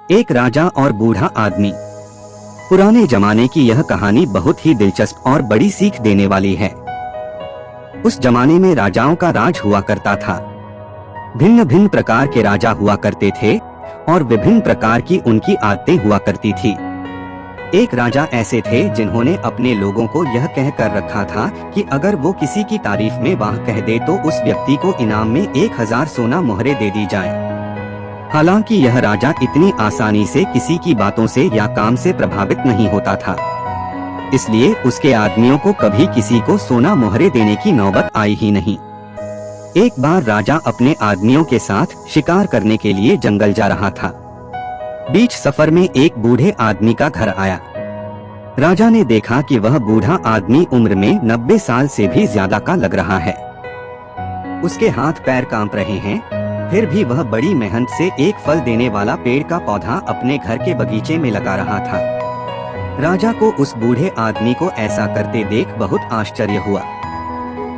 एक राजा और बूढ़ा आदमी। पुराने जमाने की यह कहानी बहुत ही दिलचस्प और बड़ी सीख देने वाली है। उस जमाने में राजाओं का राज हुआ करता था। भिन्न भिन्न प्रकार के राजा हुआ करते थे और विभिन्न प्रकार की उनकी आदतें हुआ करती थी। एक राजा ऐसे थे जिन्होंने अपने लोगों को यह कह कर रखा था कि अगर वो किसी की तारीफ में वाह कह दे तो उस व्यक्ति को इनाम में 1000 सोना मोहरे दे दी जाएं। हालांकि यह राजा इतनी आसानी से किसी की बातों से या काम से प्रभावित नहीं होता था, इसलिए उसके आदमियों को कभी किसी को सोना मोहरे देने की नौबत आई ही नहीं। एक बार राजा अपने आदमियों के साथ शिकार करने के लिए जंगल जा रहा था। बीच सफर में एक बूढ़े आदमी का घर आया। राजा ने देखा कि वह बूढ़ा आदमी उम्र में 90 साल से भी ज्यादा का लग रहा है। उसके हाथ पैर कांप रहे हैं, फिर भी वह बड़ी मेहनत से एक फल देने वाला पेड़ का पौधा अपने घर के बगीचे में लगा रहा था। राजा को उस बूढ़े आदमी को ऐसा करते देख बहुत आश्चर्य हुआ।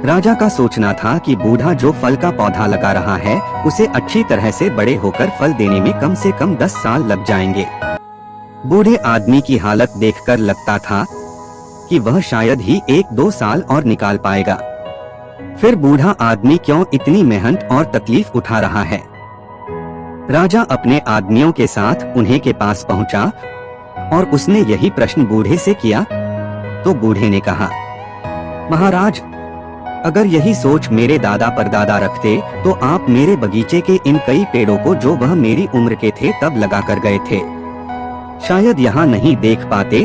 राजा का सोचना था कि बूढ़ा जो फल का पौधा लगा रहा है उसे अच्छी तरह से बड़े होकर फल देने में कम से कम 10 साल लग जाएंगे। बूढ़े आदमी की हालत देखकर लगता था कि वह शायद ही 1-2 साल और निकाल पाएगा। फिर बूढ़ा आदमी क्यों इतनी मेहनत और तकलीफ उठा रहा है? राजा अपने आदमियों के साथ उन्हें के पास पहुंचा और उसने यही प्रश्न बूढ़े से किया। तो बूढ़े ने कहा, महाराज, अगर यही सोच मेरे दादा परदादा रखते तो आप मेरे बगीचे के इन कई पेड़ों को जो वह मेरी उम्र के थे तब लगा कर गए थे, शायद यहाँ नहीं देख पाते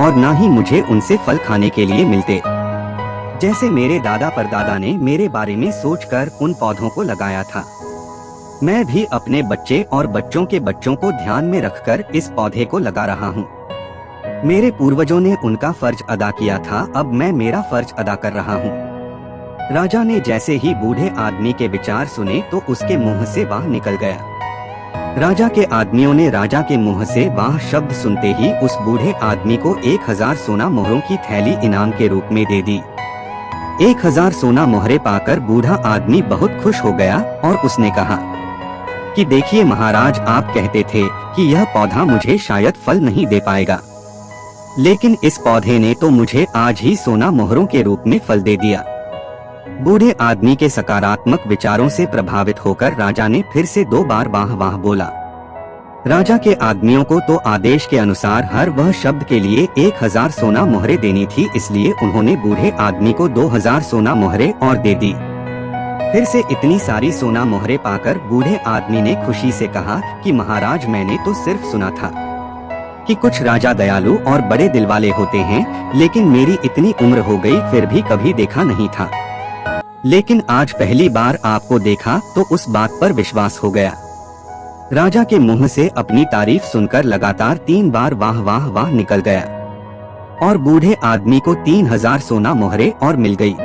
और ना ही मुझे उनसे फल खाने के लिए मिलते। जैसे मेरे दादा परदादा ने मेरे बारे में सोचकर उन पौधों को लगाया था, मैं भी अपने बच्चे और बच्चों के बच्चों को ध्यान में रखकर इस पौधे को लगा रहा हूँ। मेरे पूर्वजों ने उनका फर्ज अदा किया था, अब मैं मेरा फर्ज अदा कर रहा हूँ। राजा ने जैसे ही बूढ़े आदमी के विचार सुने तो उसके मुंह से वाह निकल गया। राजा के आदमियों ने राजा के मुंह से वाह शब्द सुनते ही उस बूढ़े आदमी को 1000 सोना मोहरों की थैली इनाम के रूप में दे दी। 1000 सोना मोहरे पाकर बूढ़ा आदमी बहुत खुश हो गया और उसने कहा कि देखिए महाराज, आप कहते थे कि यह पौधा मुझे शायद फल नहीं दे पाएगा, लेकिन इस पौधे ने तो मुझे आज ही सोना मोहरों के रूप में फल दे दिया। बूढ़े आदमी के सकारात्मक विचारों से प्रभावित होकर राजा ने फिर से 2 बार वाह वाह बोला। राजा के आदमियों को तो आदेश के अनुसार हर वह शब्द के लिए 1000 सोना मोहरे देनी थी, इसलिए उन्होंने बूढ़े आदमी को 2000 सोना मोहरे और दे दी। फिर से इतनी सारी सोना मोहरे पाकर बूढ़े आदमी ने खुशी से कहा कि महाराज, मैंने तो सिर्फ सुना था कि कुछ राजा दयालु और बड़े दिल वाले होते हैं, लेकिन मेरी इतनी उम्र हो गई फिर भी कभी देखा नहीं था, लेकिन आज पहली बार आपको देखा तो उस बात पर विश्वास हो गया। राजा के मुंह से अपनी तारीफ सुनकर लगातार 3 बार वाह वाह वाह निकल गया और बूढ़े आदमी को 3000 सोना मोहरे और मिल गई।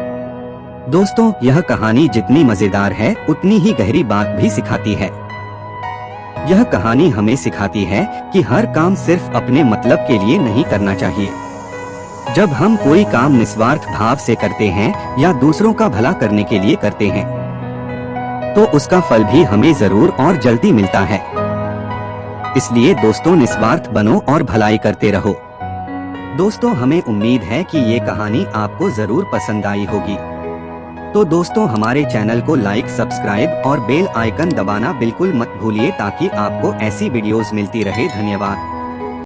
दोस्तों, यह कहानी जितनी मजेदार है उतनी ही गहरी बात भी सिखाती है। यह कहानी हमें सिखाती है कि हर काम सिर्फ अपने मतलब के लिए नहीं करना चाहिए। जब हम कोई काम निस्वार्थ भाव से करते हैं या दूसरों का भला करने के लिए करते हैं तो उसका फल भी हमें जरूर और जल्दी मिलता है। इसलिए दोस्तों, निस्वार्थ बनो और भलाई करते रहो। दोस्तों, हमें उम्मीद है कि ये कहानी आपको जरूर पसंद आई होगी। तो दोस्तों, हमारे चैनल को लाइक, सब्सक्राइब और बेल आइकन दबाना बिल्कुल मत भूलिए ताकि आपको ऐसी वीडियोस मिलती रहे। धन्यवाद।